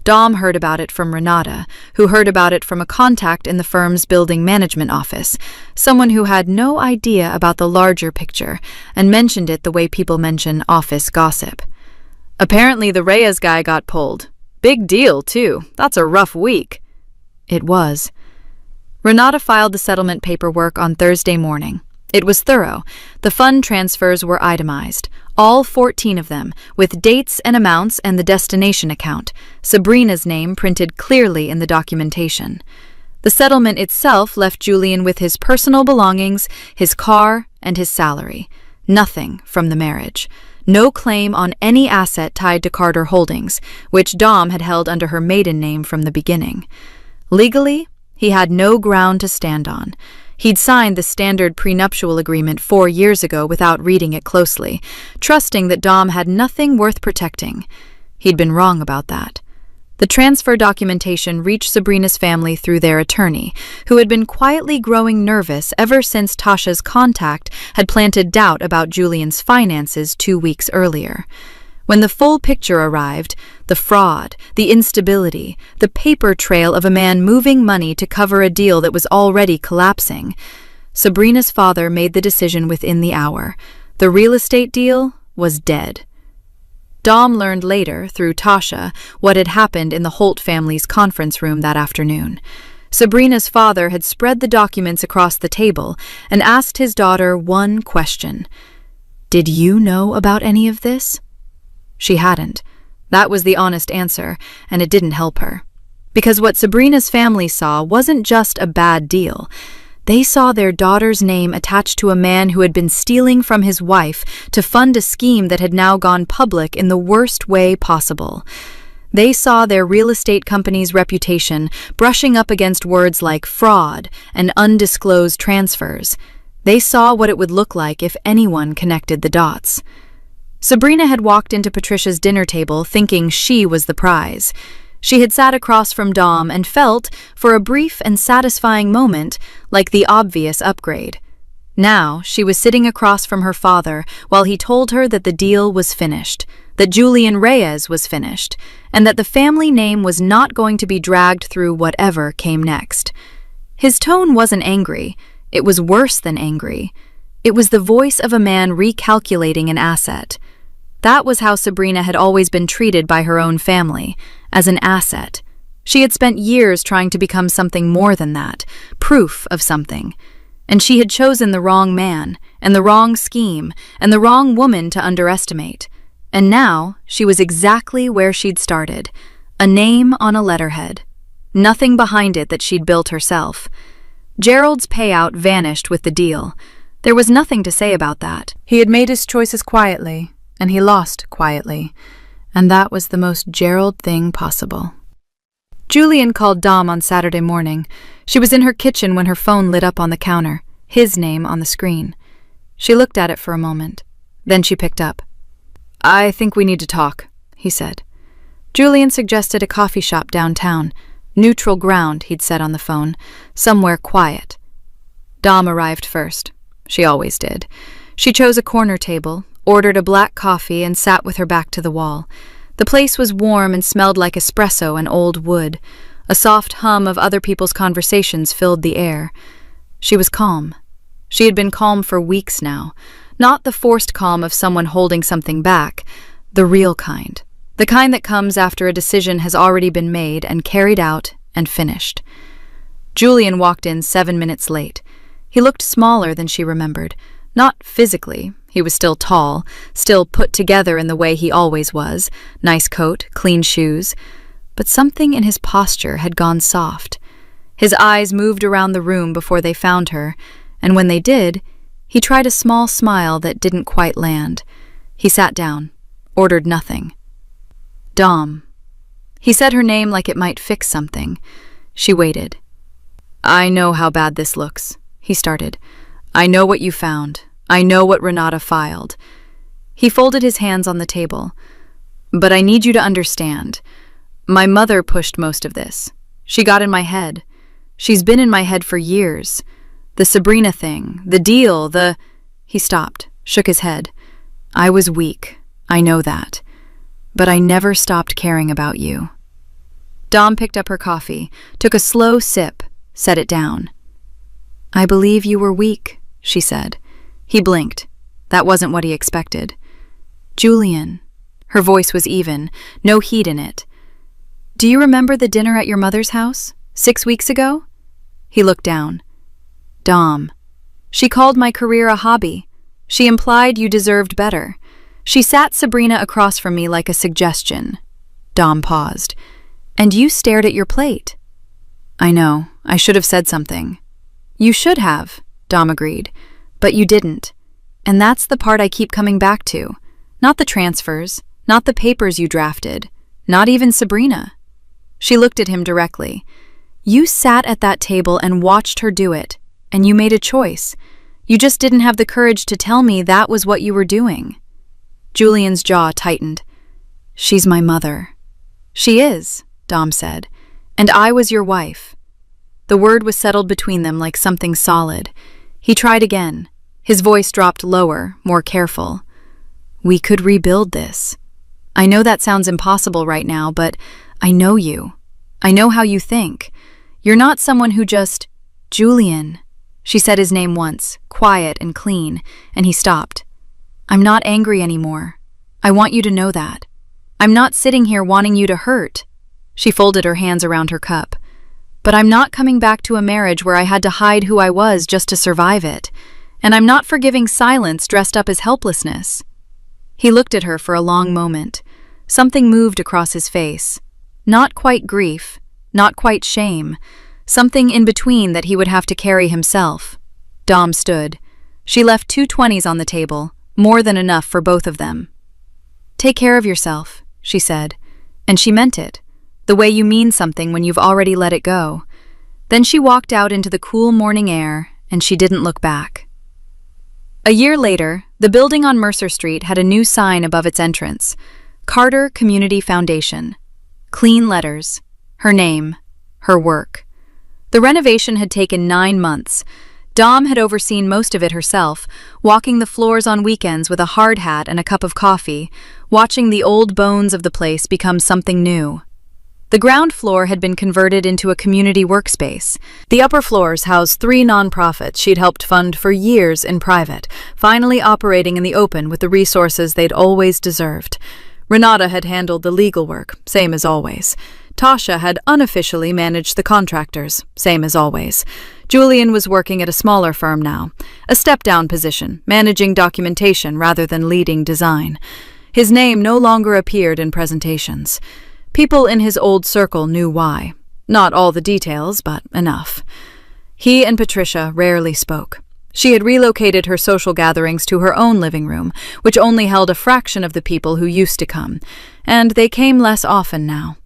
Dom heard about it from Renata, who heard about it from a contact in the firm's building management office, someone who had no idea about the larger picture and mentioned it the way people mention office gossip. Apparently the Reyes guy got pulled. Big deal, too. That's a rough week. It was. Renata filed the settlement paperwork on Thursday morning. It was thorough. The fund transfers were itemized, all 14 of them, with dates and amounts and the destination account, Sabrina's name printed clearly in the documentation. The settlement itself left Julian with his personal belongings, his car, and his salary. Nothing from the marriage. No claim on any asset tied to Carter Holdings, which Dom had held under her maiden name from the beginning. Legally, he had no ground to stand on. He'd signed the standard prenuptial agreement 4 years ago without reading it closely, trusting that Dom had nothing worth protecting. He'd been wrong about that. The transfer documentation reached Sabrina's family through their attorney, who had been quietly growing nervous ever since Tasha's contact had planted doubt about Julian's finances 2 weeks earlier. When the full picture arrived, the fraud, the instability, the paper trail of a man moving money to cover a deal that was already collapsing, Sabrina's father made the decision within the hour. The real estate deal was dead. Dom learned later, through Tasha, what had happened in the Holt family's conference room that afternoon. Sabrina's father had spread the documents across the table and asked his daughter one question. "Did you know about any of this?" She hadn't. That was the honest answer, and it didn't help her. Because what Sabrina's family saw wasn't just a bad deal. They saw their daughter's name attached to a man who had been stealing from his wife to fund a scheme that had now gone public in the worst way possible. They saw their real estate company's reputation brushing up against words like fraud and undisclosed transfers. They saw what it would look like if anyone connected the dots. Sabrina had walked into Patricia's dinner table thinking she was the prize. She had sat across from Dom and felt, for a brief and satisfying moment, like the obvious upgrade. Now she was sitting across from her father while he told her that the deal was finished, that Julian Reyes was finished, and that the family name was not going to be dragged through whatever came next. His tone wasn't angry. It was worse than angry. It was the voice of a man recalculating an asset. That was how Sabrina had always been treated by her own family, as an asset. She had spent years trying to become something more than that, proof of something. And she had chosen the wrong man, and the wrong scheme, and the wrong woman to underestimate. And now she was exactly where she'd started, a name on a letterhead. Nothing behind it that she'd built herself. Gerald's payout vanished with the deal. There was nothing to say about that. He had made his choices quietly, and he lost quietly, and that was the most Gerald thing possible. Julian called Dom on Saturday morning. She was in her kitchen when her phone lit up on the counter, his name on the screen. She looked at it for a moment. Then she picked up. "I think we need to talk," he said. Julian suggested a coffee shop downtown. Neutral ground, he'd said on the phone. Somewhere quiet. Dom arrived first. She always did. She chose a corner table, ordered a black coffee, and sat with her back to the wall. The place was warm and smelled like espresso and old wood. A soft hum of other people's conversations filled the air. She was calm. She had been calm for weeks now. Not the forced calm of someone holding something back. The real kind. The kind that comes after a decision has already been made and carried out and finished. Julian walked in 7 minutes late. He looked smaller than she remembered. Not physically. He was still tall, still put together in the way he always was, nice coat, clean shoes, but something in his posture had gone soft. His eyes moved around the room before they found her, and when they did, he tried a small smile that didn't quite land. He sat down, ordered nothing. "Dom." He said her name like it might fix something. She waited. "I know how bad this looks," he started. "I know what you found. I know what Renata filed." He folded his hands on the table. "But I need you to understand. My mother pushed most of this. She got in my head. She's been in my head for years. The Sabrina thing, the deal, He stopped, shook his head. "I was weak. I know that. But I never stopped caring about you." Dom picked up her coffee, took a slow sip, set it down. "I believe you were weak," she said. He blinked. That wasn't what he expected. "Julian." Her voice was even, no heat in it. "Do you remember the dinner at your mother's house, 6 weeks ago?" He looked down. "Dom. She called my career a hobby. She implied you deserved better. She sat Sabrina across from me like a suggestion." Dom paused. "And you stared at your plate." "I know. I should have said something." "You should have," Dom agreed. "But you didn't. And that's the part I keep coming back to. Not the transfers, not the papers you drafted, not even Sabrina." She looked at him directly. "You sat at that table and watched her do it, and you made a choice. You just didn't have the courage to tell me that was what you were doing." Julian's jaw tightened. "She's my mother." "She is," Dom said. "And I was your wife." The word was settled between them like something solid. He tried again. His voice dropped lower, more careful. "We could rebuild this. I know that sounds impossible right now, but I know you. I know how you think. You're not someone who just— Julian." She said his name once, quiet and clean, and he stopped. "I'm not angry anymore. I want you to know that. I'm not sitting here wanting you to hurt." She folded her hands around her cup. "But I'm not coming back to a marriage where I had to hide who I was just to survive it. And I'm not forgiving silence dressed up as helplessness." He looked at her for a long moment. Something moved across his face. Not quite grief, not quite shame. Something in between that he would have to carry himself. Dom stood. She left 2 20s on the table, more than enough for both of them. "Take care of yourself," she said. And she meant it, the way you mean something when you've already let it go. Then she walked out into the cool morning air, and she didn't look back. A year later, the building on Mercer Street had a new sign above its entrance. Carter Community Foundation. Clean letters. Her name. Her work. The renovation had taken 9 months. Dom had overseen most of it herself, walking the floors on weekends with a hard hat and a cup of coffee, watching the old bones of the place become something new. The ground floor had been converted into a community workspace. The upper floors housed 3 nonprofits she'd helped fund for years in private, finally operating in the open with the resources they'd always deserved. Renata had handled the legal work, same as always. Tasha had unofficially managed the contractors, same as always. Julian was working at a smaller firm now, a step-down position, managing documentation rather than leading design. His name no longer appeared in presentations. People in his old circle knew why. Not all the details, but enough. He and Patricia rarely spoke. She had relocated her social gatherings to her own living room, which only held a fraction of the people who used to come, and they came less often now.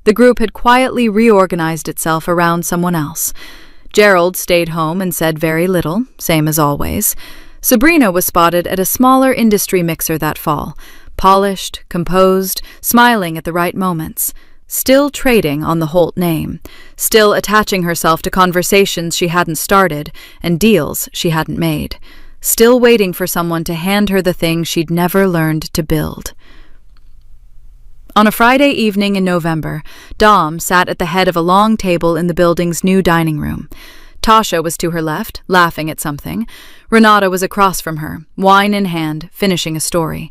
The group had quietly reorganized itself around someone else. Gerald stayed home and said very little, same as always. Sabrina was spotted at a smaller industry mixer that fall, polished, composed, smiling at the right moments, still trading on the Holt name, still attaching herself to conversations she hadn't started and deals she hadn't made, still waiting for someone to hand her the thing she'd never learned to build. On a Friday evening in November, Dom sat at the head of a long table in the building's new dining room. Tasha was to her left, laughing at something. Renata was across from her, wine in hand, finishing a story.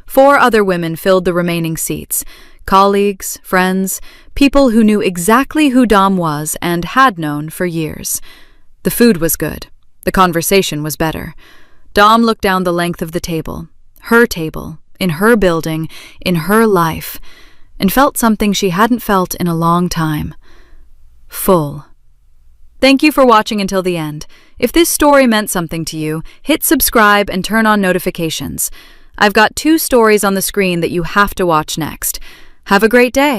4 other women filled the remaining seats. Colleagues, friends, people who knew exactly who Dom was and had known for years. The food was good. The conversation was better. Dom looked down the length of the table, in her building, in her life, and felt something she hadn't felt in a long time. Full. Thank you for watching until the end. If this story meant something to you, hit subscribe and turn on notifications. I've got 2 stories on the screen that you have to watch next. Have a great day.